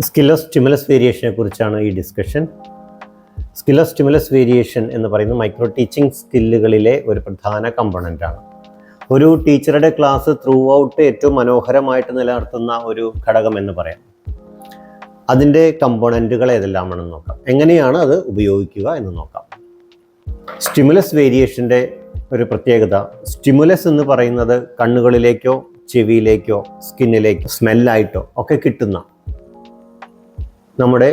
Skill of stimulus വേരിയേഷനെ കുറിച്ചാണ് ഈ discussion. Skill of stimulus variation എന്ന് പറയുന്നത് മൈക്രോ ടീച്ചിങ് സ്കില്ലുകളിലെ ഒരു പ്രധാന കമ്പോണൻ്റാണ്. ഒരു ടീച്ചറുടെ ക്ലാസ് ത്രൂ ഔട്ട് ഏറ്റവും മനോഹരമായിട്ട് നിലനിർത്തുന്ന ഒരു ഘടകം എന്ന് പറയാം. അതിൻ്റെ കമ്പോണൻറ്റുകൾ ഏതെല്ലാമാണെന്ന് നോക്കാം. എങ്ങനെയാണ് അത് ഉപയോഗിക്കുക എന്ന് നോക്കാം. സ്റ്റിമുലസ് വേരിയേഷൻ്റെ ഒരു പ്രത്യേകത, സ്റ്റിമുലസ് എന്ന് പറയുന്നത് കണ്ണുകളിലേക്കോ ചെവിയിലേക്കോ സ്കിന്നിലേക്കോ സ്മെല്ലായിട്ടോ ഒക്കെ കിട്ടുന്ന നമ്മുടെ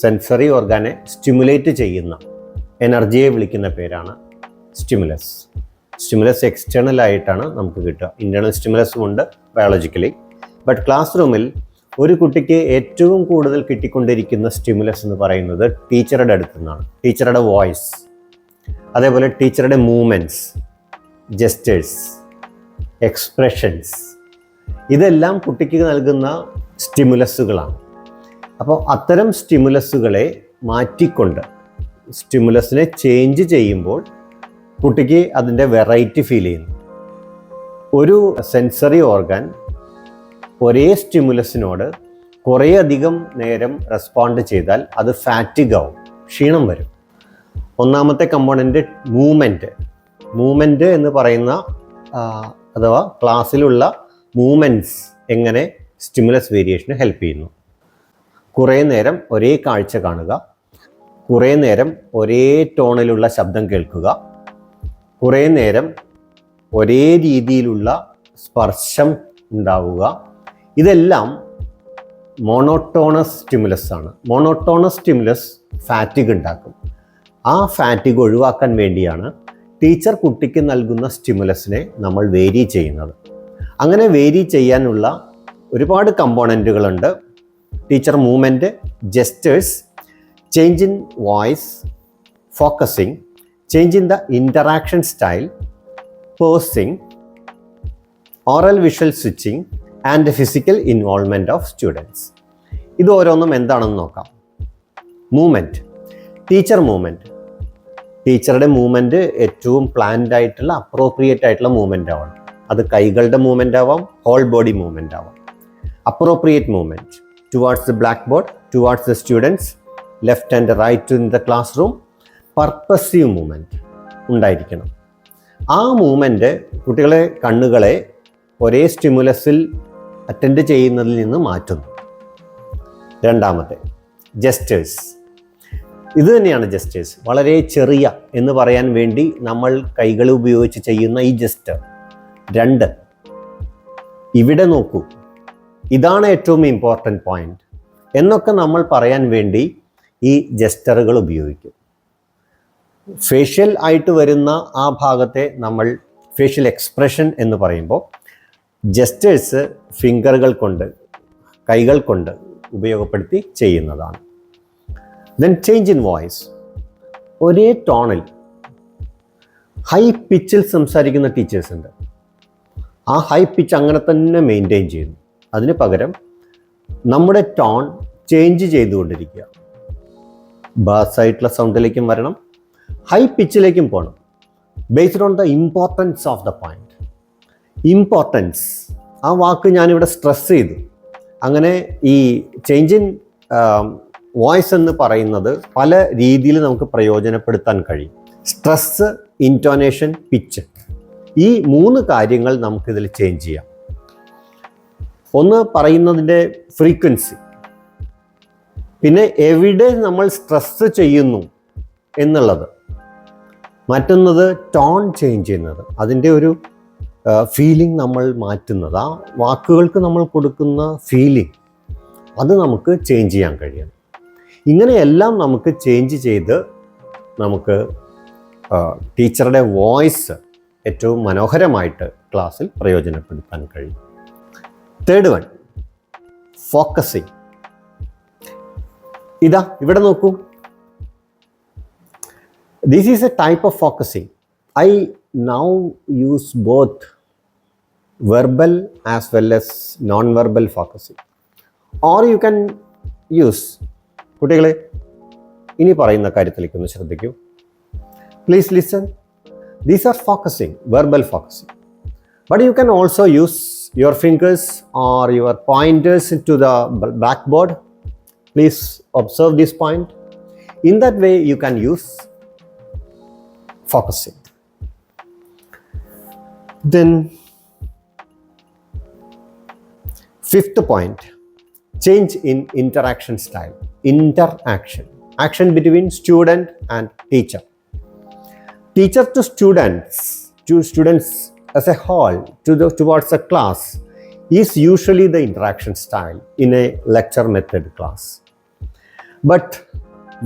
സെൻസറി ഓർഗാനെ സ്റ്റിമുലേറ്റ് ചെയ്യുന്ന എനർജിയെ വിളിക്കുന്ന പേരാണ് സ്റ്റിമുലസ്. സ്റ്റിമുലസ് എക്സ്റ്റേണൽ ആയിട്ടാണ് നമുക്ക് കിട്ടുക. ഇൻറ്റേർണൽ സ്റ്റിമുലസും ഉണ്ട് ബയോളജിക്കലി. ബട്ട് ക്ലാസ് റൂമിൽ ഒരു കുട്ടിക്ക് ഏറ്റവും കൂടുതൽ കിട്ടിക്കൊണ്ടിരിക്കുന്ന സ്റ്റിമുലസ് എന്ന് പറയുന്നത് ടീച്ചറുടെ അടുത്തു നിന്നാണ്. ടീച്ചറുടെ വോയിസ്, അതേപോലെ ടീച്ചറുടെ മൂവ്മെൻറ്റ്സ്, ജെസ്റ്റേഴ്സ്, എക്സ്പ്രഷൻസ്, ഇതെല്ലാം കുട്ടിക്ക് നൽകുന്ന സ്റ്റിമുലസുകളാണ്. അപ്പോൾ അത്തരം സ്റ്റിമുലസുകളെ മാറ്റിക്കൊണ്ട് സ്റ്റിമുലസിനെ ചേഞ്ച് ചെയ്യുമ്പോൾ കുട്ടിക്ക് അതിൻ്റെ വെറൈറ്റി ഫീൽ ചെയ്യുന്നു. ഒരു സെൻസറി ഓർഗൻ ഒരേ സ്റ്റിമുലസിനോട് കുറേ അധികം നേരം റെസ്പോണ്ട് ചെയ്താൽ അത് ഫാറ്റിഗ് ആവും, ക്ഷീണം വരും. ഒന്നാമത്തെ കമ്പോണൻറ്റ് മൂവ്മെൻറ്റ് എന്ന് പറയുന്ന അഥവാ ക്ലാസ്സിലുള്ള മൂവ്മെൻറ്റ്സ് എങ്ങനെ സ്റ്റിമുലസ് വേരിയേഷന് ഹെൽപ്പ് ചെയ്യുന്നു. കുറേ നേരം ഒരേ കാഴ്ച കാണുക, കുറേ നേരം ഒരേ ടോണിലുള്ള ശബ്ദം കേൾക്കുക, കുറേ നേരം ഒരേ രീതിയിലുള്ള സ്പർശം ഉണ്ടാവുക, ഇതെല്ലാം മോണോട്ടോണസ് സ്റ്റിമുലസ് ആണ്. മോണോട്ടോണസ് സ്റ്റിമുലസ് ഫാറ്റിഗ് ഉണ്ടാക്കും. ആ ഫാറ്റിഗ് ഒഴിവാക്കാൻ വേണ്ടിയാണ് ടീച്ചർ കുട്ടിക്ക് നൽകുന്ന സ്റ്റിമുലസിനെ നമ്മൾ വേരി ചെയ്യുന്നത്. അങ്ങനെ വേരി ചെയ്യാനുള്ള ഒരുപാട് കമ്പോണൻറ്റുകളുണ്ട്. Teacher movement, gestures, change in voice, focusing, change in the interaction style, pausing, oral visual switching and physical involvement of students. ഇത് ഓരോന്നും എന്താണെന്ന് നോക്കാം. Movement, teacher movement. ടീച്ചറുടെ മൂവ്മെൻറ്റ് ഏറ്റവും പ്ലാൻഡ് ആയിട്ടുള്ള അപ്രോപ്രിയേറ്റ് ആയിട്ടുള്ള മൂവ്മെൻ്റ് ആവണം. അത് കൈകളുടെ മൂവ്മെൻ്റ് ആവാം, ഹോൾ ബോഡി മൂവ്മെൻ്റ് ആവാം. Appropriate movement towards the blackboard, towards the students, left and right in the classroom. Purposive movement ഉണ്ടായിരിക്കണം. ആ മൂവ്മെൻറ്റ് കുട്ടികളെ കണ്ണുകളെ ഒരേ സ്റ്റിമുലസിൽ അറ്റൻഡ് ചെയ്യുന്നതിൽ നിന്ന് മാറ്റുന്നു. രണ്ടാമത്തെ ജെസ്റ്റേഴ്സ്. ഇത് തന്നെയാണ് ജെസ്റ്റേഴ്സ്. വളരെ ചെറിയ എന്ന് പറയാൻ വേണ്ടി നമ്മൾ കൈകൾ ഉപയോഗിച്ച് ചെയ്യുന്ന ഈ ജെസ്റ്റർ. 2, ഇവിടെ നോക്കൂ, ഇതാണ് ഏറ്റവും ഇമ്പോർട്ടൻ്റ് പോയിന്റ് എന്നൊക്കെ നമ്മൾ പറയാൻ വേണ്ടി ഈ ജെസ്റ്ററുകൾ ഉപയോഗിക്കും. ഫേഷ്യൽ ആയിട്ട് വരുന്ന ആ ഭാഗത്തെ നമ്മൾ ഫേഷ്യൽ എക്സ്പ്രഷൻ എന്ന് പറയുമ്പോൾ ജെസ്റ്റേഴ്സ് ഫിംഗറുകൾ കൊണ്ട്, കൈകൾ കൊണ്ട് ഉപയോഗപ്പെടുത്തി ചെയ്യുന്നതാണ്. Then change in voice. ഒരേ ടോണിൽ ഹൈ പിച്ചിൽ സംസാരിക്കുന്ന ടീച്ചേഴ്സ് ഉണ്ട്. ആ ഹൈ പിച്ച് അങ്ങനെ തന്നെ മെയിൻറ്റെയിൻ ചെയ്യുന്നു. അതിന് പകരം നമ്മുടെ ടോൺ ചേഞ്ച് ചെയ്തുകൊണ്ടിരിക്കുക. ബാസായിട്ടുള്ള സൗണ്ടിലേക്കും വരണം, ഹൈ പിച്ചിലേക്കും പോകണം. Based on the importance of the point. Importance, ആ വാക്ക് ഞാനിവിടെ സ്ട്രെസ് ചെയ്തു. അങ്ങനെ ഈ ചേഞ്ച് ഇൻ വോയിസ് എന്ന് പറയുന്നത് പല രീതിയിൽ നമുക്ക് പ്രയോജനപ്പെടുത്താൻ കഴിയും. സ്ട്രെസ്, ഇൻറ്റോനേഷൻ, പിച്ച്, ഈ 3 കാര്യങ്ങൾ നമുക്കിതിൽ ചേഞ്ച് ചെയ്യാം. ഒന്ന് പറയുന്നതിൻ്റെ ഫ്രീക്വൻസി, പിന്നെ എവിടെ നമ്മൾ സ്ട്രെസ് ചെയ്യുന്നു എന്നുള്ളത്. മറ്റൊന്നത് ടോൺ ചേഞ്ച് ചെയ്യുന്നത്, അതിൻ്റെ ഒരു ഫീലിംഗ് നമ്മൾ മാറ്റുന്നത്. ആ വാക്കുകൾക്ക് നമ്മൾ കൊടുക്കുന്ന ഫീലിംഗ് അത് നമുക്ക് ചേഞ്ച് ചെയ്യാൻ കഴിയണം. ഇങ്ങനെയെല്ലാം നമുക്ക് ചേഞ്ച് ചെയ്ത് നമുക്ക് ടീച്ചറുടെ വോയിസ് ഏറ്റവും മനോഹരമായിട്ട് ക്ലാസ്സിൽ പ്രയോജനപ്പെടുത്താൻ കഴിയും. 3rd one, focusing. ഇതാ ഇവിടെ നോക്കൂ. This is A type of focusing. I now use both verbal as well as non-verbal focusing. Or you can use, കുട്ടികളെ ഇനി പറയുന്ന കാര്യത്തിലേക്കൊന്ന് ശ്രദ്ധിക്കൂ. Please listen. These are focusing, verbal focusing. But you can also use your fingers or your pointers into the blackboard Please observe this point. In that way, you can use focusing. Then, fifth point, change in interaction style. Action between student and teacher. Teacher to students as a whole, towards a class, is usually the interaction style in a lecture method class. But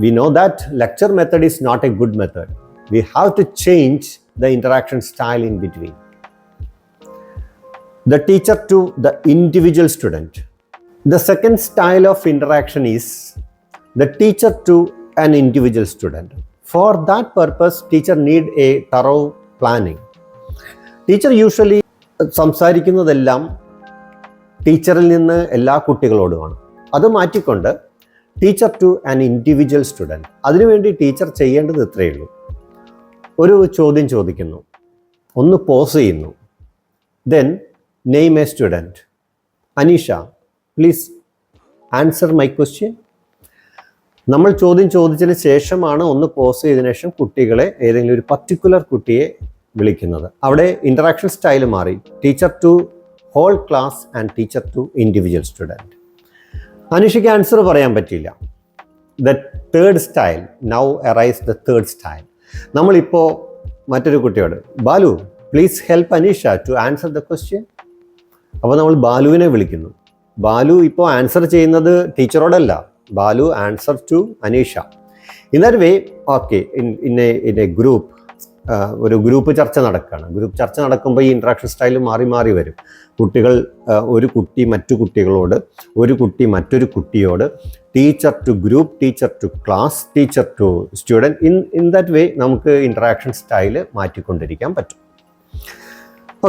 we know that lecture method is not a good method. We have to change the interaction style in between. The teacher to the individual student. The second style of interaction is the teacher to an individual student. For that purpose, teacher need a thorough planning. Teacher usually സംസാരിക്കുന്നതെല്ലാം ടീച്ചറിൽ നിന്ന് എല്ലാ കുട്ടികളോടുമാണ്. അത് മാറ്റിക്കൊണ്ട് teacher to an individual student. അതിനുവേണ്ടി ടീച്ചർ ചെയ്യേണ്ടത് ഇത്രയേ ഉള്ളൂ. ഒരു ചോദ്യം ചോദിക്കുന്നു, ഒന്ന് പോസ് ചെയ്യുന്നു. Then name a student. Aneesha, please answer my question. നമ്മൾ ചോദ്യം ചോദിച്ചതിന് ശേഷമാണ് ഒന്ന് പോസ് ചെയ്തതിനു ശേഷം കുട്ടികളെ, ഏതെങ്കിലും ഒരു പർട്ടിക്കുലർ കുട്ടിയെ വിളിക്കുന്നത്. അവിടെ ഇൻറ്ററാക്ഷൻ സ്റ്റൈൽ മാറി. Teacher to whole class and teacher to individual student. അനീഷയ്ക്ക് ആൻസർ പറയാൻ പറ്റില്ല. The third style, now arise the third style. നമ്മളിപ്പോൾ മറ്റൊരു കുട്ടിയോട്, Balu please help Anisha to answer the question. അപ്പോൾ നമ്മൾ ബാലുവിനെ വിളിക്കുന്നു. ബാലു ഇപ്പോൾ ആൻസർ ചെയ്യുന്നത് ടീച്ചറോടല്ല, Balu answer to Anisha. In that way, okay, in a group, ഒരു ഗ്രൂപ്പ് ചർച്ച നടക്കുകയാണ്. ഗ്രൂപ്പ് ചർച്ച നടക്കുമ്പോൾ ഈ ഇൻട്രാക്ഷൻ സ്റ്റൈൽ മാറി മാറി വരും. കുട്ടികൾ, ഒരു കുട്ടി മറ്റു കുട്ടികളോട്, ഒരു കുട്ടി മറ്റൊരു കുട്ടിയോട്, teacher to group, teacher to class, teacher to student. In that way നമുക്ക് ഇൻട്രാക്ഷൻ സ്റ്റൈൽ മാറ്റിക്കൊണ്ടിരിക്കാൻ പറ്റും.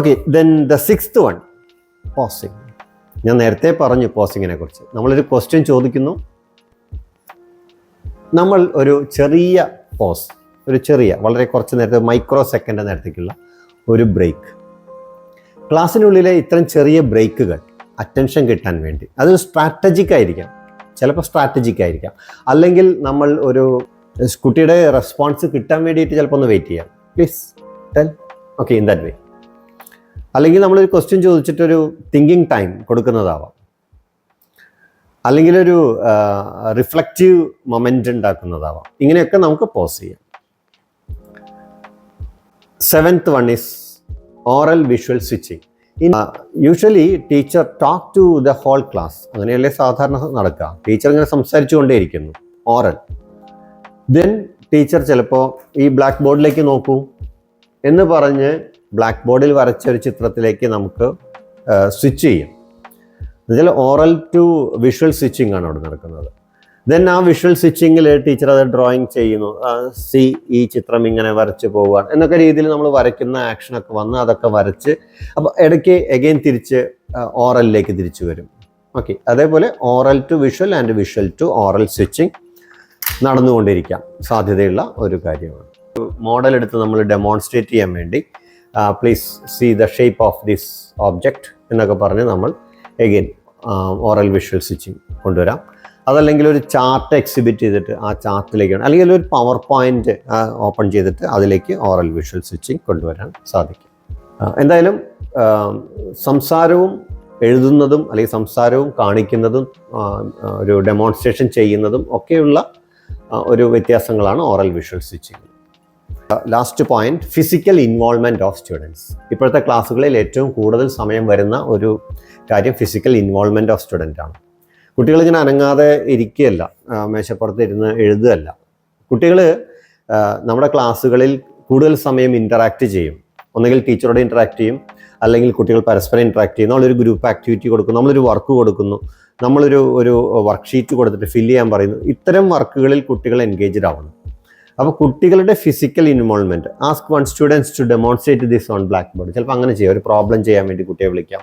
Okay, then the sixth one, pausing. ഞാൻ നേരത്തെ പറഞ്ഞു പോസിങ്ങിനെ കുറിച്ച്. നമ്മളൊരു ക്വസ്റ്റ്യൻ ചോദിക്കുന്നു, നമ്മൾ ഒരു ചെറിയ പോസ്, ഒരു ചെറിയ, വളരെ കുറച്ച് നേരത്തെ, മൈക്രോ സെക്കൻഡ് നേരത്തേക്കുള്ള ഒരു ബ്രേക്ക്. ക്ലാസ്സിനുള്ളിലെ ഇത്തരം ചെറിയ ബ്രേക്കുകൾ അറ്റൻഷൻ കിട്ടാൻ വേണ്ടി, അത് സ്ട്രാറ്റജിക് ആയിരിക്കാം, ചിലപ്പോൾ സ്ട്രാറ്റജിക് ആയിരിക്കാം, അല്ലെങ്കിൽ നമ്മൾ ഒരു കുട്ടിയുടെ റെസ്പോൺസ് കിട്ടാൻ വേണ്ടിയിട്ട് ചിലപ്പോൾ ഒന്ന് വെയിറ്റ് ചെയ്യാം. Please tell. Okay, in that way. അല്ലെങ്കിൽ നമ്മളൊരു ക്വസ്റ്റ്യൻ ചോദിച്ചിട്ടൊരു തിങ്കിങ് ടൈം കൊടുക്കുന്നതാവാം, അല്ലെങ്കിൽ ഒരു റിഫ്ലക്റ്റീവ് മൊമെൻ്റ് ഉണ്ടാക്കുന്നതാവാം. ഇങ്ങനെയൊക്കെ നമുക്ക് പോസ് ചെയ്യാം. Seventh one is oral visual switching. Usually teacher talk to the whole class. അങ്ങനെയല്ലേ സാധാരണ നടക്കുക. ടീച്ചർ ഇങ്ങനെ സംസാരിച്ചു കൊണ്ടേയിരിക്കുന്നു, ഓറൽ. ദെൻ ടീച്ചർ ചിലപ്പോൾ ഈ ബ്ലാക്ക് ബോർഡിലേക്ക് നോക്കൂ എന്ന് പറഞ്ഞ് ബ്ലാക്ക് ബോർഡിൽ വരച്ച ഒരു ചിത്രത്തിലേക്ക് നമുക്ക് സ്വിച്ച് ചെയ്യും. എന്നുവെച്ചാൽ ഓറൽ ടു വിഷ്വൽ സ്വിച്ചിങ് ആണ് അവിടെ നടക്കുന്നത്. ദെൻ ആ വിഷ്വൽ സ്വിച്ചിങ്ങിൽ ടീച്ചർ അത് ഡ്രോയിങ് ചെയ്യുന്നു. ഈ ചിത്രം ഇങ്ങനെ വരച്ച് പോവുകയാണ് എന്നൊക്കെ രീതിയിൽ നമ്മൾ വരയ്ക്കുന്ന ആക്ഷനൊക്കെ വന്ന് അതൊക്കെ വരച്ച്, അപ്പോൾ ഇടയ്ക്ക് എഗെയിൻ തിരിച്ച് ഓറലിലേക്ക് തിരിച്ചു വരും. ഓക്കെ, അതേപോലെ oral to visual and visual to oral switching നടന്നുകൊണ്ടിരിക്കാം സാധ്യതയുള്ള ഒരു കാര്യമാണ്. മോഡൽ എടുത്ത് നമ്മൾ ഡെമോൺസ്ട്രേറ്റ് ചെയ്യാൻ വേണ്ടി please see the shape of this object എന്നൊക്കെ പറഞ്ഞ് നമ്മൾ എഗെയിൻ ഓറൽ വിഷ്വൽ സ്വിച്ചിങ് കൊണ്ടുവരാം. അതല്ലെങ്കിൽ ഒരു ചാർട്ട് എക്സിബിറ്റ് ചെയ്തിട്ട് ആ ചാർട്ടിലേക്കാണ്, അല്ലെങ്കിൽ ഒരു പവർ പോയിന്റ് ഓപ്പൺ ചെയ്തിട്ട് അതിലേക്ക് ഓറൽ വിഷ്വൽ സ്വിച്ചിങ് കൊണ്ടുവരാൻ സാധിക്കും. എന്തായാലും സംസാരവും എഴുതുന്നതും അല്ലെങ്കിൽ സംസാരവും കാണിക്കുന്നതും ഒരു ഡെമോൺസ്ട്രേഷൻ ചെയ്യുന്നതും ഒക്കെയുള്ള ഒരു വ്യത്യാസങ്ങളാണ് oral visual switching. Last point, physical involvement of students. ഇപ്പോഴത്തെ ക്ലാസ്സുകളിൽ ഏറ്റവും കൂടുതൽ സമയം വരുന്ന ഒരു കാര്യം ഫിസിക്കൽ ഇൻവോൾവ്മെൻറ്റ് ഓഫ് സ്റ്റുഡൻ്റ് ആണ്. കുട്ടികളിങ്ങനെ അനങ്ങാതെ ഇരിക്കുകയല്ല, മേശപ്പുറത്ത് ഇരുന്ന് എഴുതുകയല്ല. കുട്ടികൾ നമ്മുടെ ക്ലാസ്സുകളിൽ കൂടുതൽ സമയം ഇൻറ്ററാക്റ്റ് ചെയ്യും. ഒന്നുകിൽ ടീച്ചറോട് ഇൻറ്ററാക്ട് ചെയ്യും, അല്ലെങ്കിൽ കുട്ടികൾ പരസ്പരം ഇൻറ്ററാക്ട് ചെയ്യും. നമ്മളൊരു ഗ്രൂപ്പ് ആക്ടിവിറ്റി കൊടുക്കുന്നു, നമ്മളൊരു വർക്ക് കൊടുക്കുന്നു, നമ്മളൊരു വർക്ക്ഷീറ്റ് കൊടുത്തിട്ട് ഫില്ല് ചെയ്യാൻ പറയുന്നു. ഇത്തരം വർക്കുകളിൽ കുട്ടികൾ എൻഗേജ്ഡ് ആവണം. അപ്പോൾ കുട്ടികളുടെ physical involvement, ask one students to demonstrate this on blackboard. ചിലപ്പോൾ അങ്ങനെ ചെയ്യാം. ഒരു പ്രോബ്ലം ചെയ്യാൻ വേണ്ടി കുട്ടിയെ വിളിക്കാം.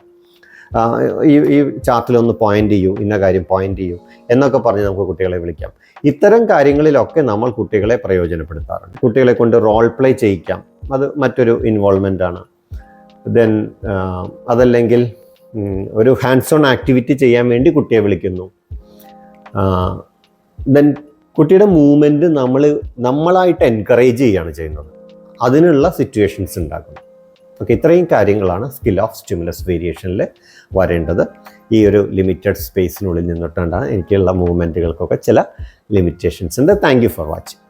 ഈ ചാർട്ടിലൊന്ന് പോയിന്റ് ചെയ്യൂ, ഇന്ന കാര്യം പോയിന്റ് ചെയ്യൂ എന്നൊക്കെ പറഞ്ഞ് നമുക്ക് കുട്ടികളെ വിളിക്കാം. ഇത്തരം കാര്യങ്ങളിലൊക്കെ നമ്മൾ കുട്ടികളെ പ്രയോജനപ്പെടുത്താറുണ്ട്. കുട്ടികളെ കൊണ്ട് റോൾ പ്ലേ ചെയ്യിക്കാം, അത് മറ്റൊരു ഇൻവോൾവ്മെൻ്റ് ആണ്. ദെൻ അതല്ലെങ്കിൽ ഒരു ഹാൻഡ്സ് ഓൺ ആക്ടിവിറ്റി ചെയ്യാൻ വേണ്ടി കുട്ടിയെ വിളിക്കുന്നു. ദെൻ കുട്ടിയുടെ മൂവ്മെൻറ്റ് നമ്മളായിട്ട് എൻകറേജ് ചെയ്യുകയാണ് ചെയ്യുന്നത്. അതിനുള്ള സിറ്റുവേഷൻസ് ഉണ്ടാക്കുന്നു. ഓക്കെ, ഇത്രയും കാര്യങ്ങളാണ് സ്കിൽ ഓഫ് സ്റ്റിമുലസ് വേരിയേഷനിൽ വരേണ്ടത്. ഈ ഒരു ലിമിറ്റഡ് സ്പേസിനുള്ളിൽ നിന്നിട്ടാണ് എനിക്കുള്ള മൂവ്മെൻറ്റുകൾക്കൊക്കെ ചില ലിമിറ്റേഷൻസ് ഉണ്ട്. Thank you for watching.